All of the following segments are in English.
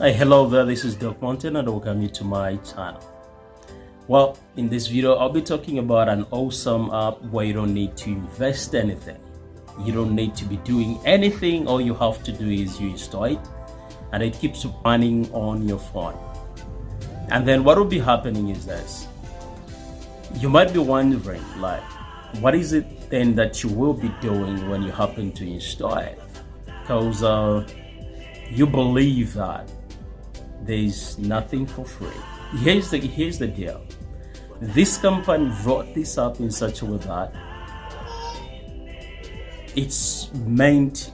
Hi, hello there, this is Doc Mountain and welcome you to my channel. Well, in this video, I'll be talking about an awesome app where you don't need to invest anything. You don't need to be doing anything. All you have to do is you install it and it keeps running on your phone. And then what will be happening is this. You might be wondering, like, what is it then that you will be doing when you happen to install it? Because you believe that there's nothing for free. Here's the deal. This company wrote this up in such a way that it's meant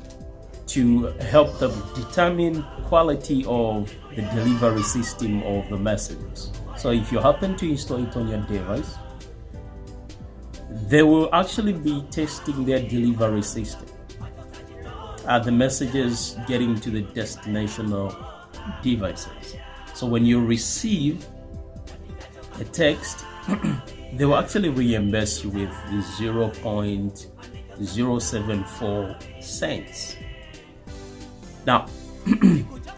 to help them determine quality of the delivery system of the messages. So if you happen to install it on your device, they will actually be testing their delivery system. Are the messages getting to the destination of devices? So when you receive a text, they will actually reimburse you with 0.074 cents. Now,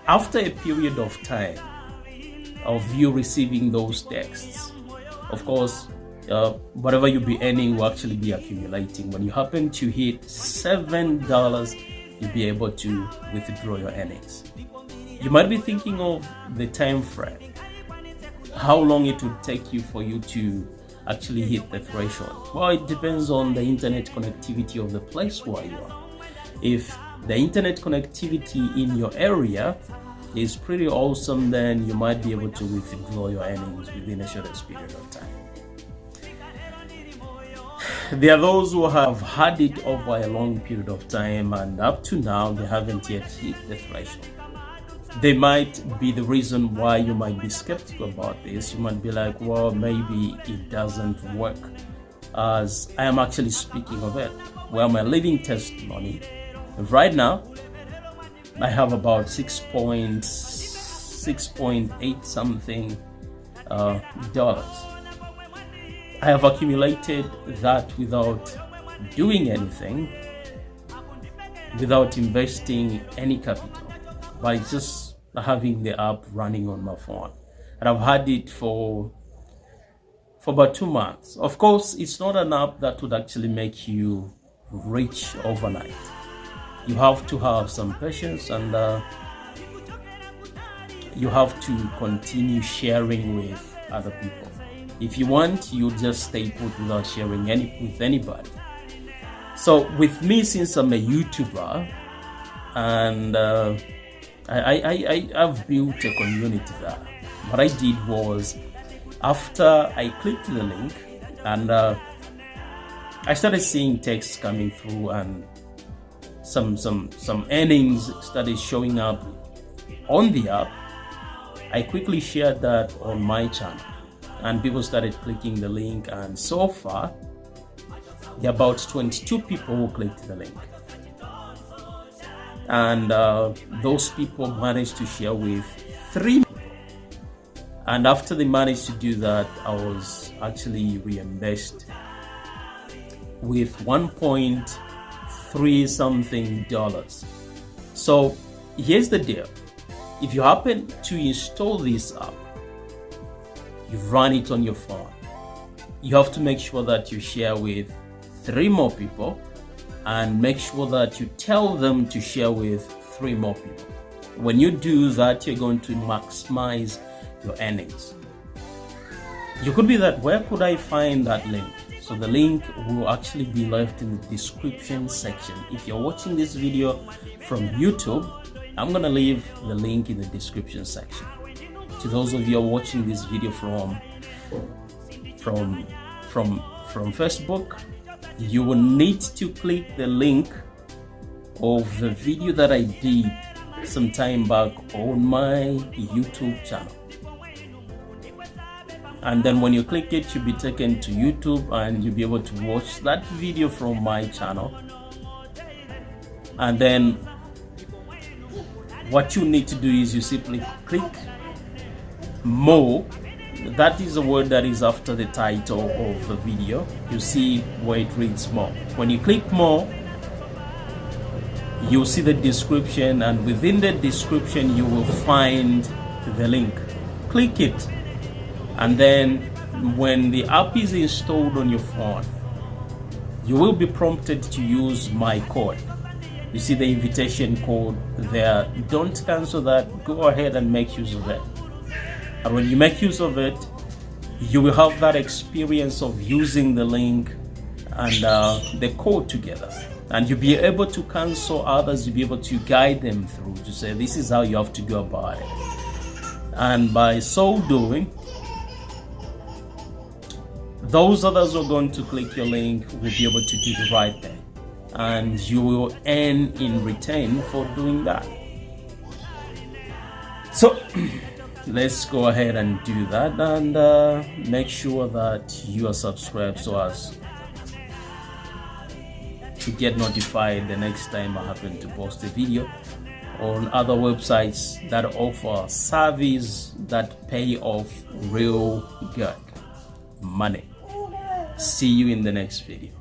after a period of time of you receiving those texts, of course, whatever you'll be earning will actually be accumulating. When you happen to hit $7, you'll be able to withdraw your earnings. You might be thinking of the time frame, how long it would take you for you to actually hit the threshold. Well, it depends on the internet connectivity of the place where you are. If the internet connectivity in your area is pretty awesome, then you might be able to withdraw your earnings within a shortest period of time. There are those who have had it over a long period of time and up to now they haven't yet hit the threshold. They might be the reason why you might be skeptical about this. You might be like, well, maybe it doesn't work as I am actually speaking of it. Well, my living testimony, right now, I have about 6.8 something dollars. I have accumulated that without doing anything, without investing any capital, by just having the app running on my phone. And I've had it for about 2 months. Of course, it's not an app that would actually make you rich overnight. You have to have some patience and you have to continue sharing with other people. If you want, you just stay put without sharing with anybody. So with me, since I'm a YouTuber and I've built a community there. What I did was, after I clicked the link and I started seeing texts coming through and some earnings started showing up on the app, I quickly shared that on my channel and people started clicking the link, and so far there are about 22 people who clicked the link. And those people managed to share with 3 people. And after they managed to do that, I was actually reimbursed with 1.3 something dollars. So here's the deal. If you happen to install this app, you run it on your phone, you have to make sure that you share with 3 more people and make sure that you tell them to share with 3 more people. When you do that, you're going to maximize your earnings. You could be that, where could I find that link? So the link will actually be left in the description section. If you're watching this video from YouTube, I'm gonna leave the link in the description section. To those of you who are watching this video from Facebook, you will need to click the link of the video that I did some time back on my YouTube channel. And then when you click it, you'll be taken to YouTube and you'll be able to watch that video from my channel. And then what you need to do is you simply click more. That is the word that is after the title of the video. You see where it reads more. When you click more, you'll see the description, and within the description you will find the link. Click it, and then when the app is installed on your phone, you will be prompted to use my code. You see the invitation code there. Don't cancel that. Go ahead and make use of it. And when you make use of it, you will have that experience of using the link and the code together. And you'll be able to counsel others. You'll be able to guide them through to say, this is how you have to go about it. And by so doing, those others who are going to click your link will be able to do the right thing. And you will earn in return for doing that. So let's go ahead and do that, and make sure that you are subscribed so as to get notified the next time I happen to post a video on other websites that offer service that pay off real good money. See you in the next video.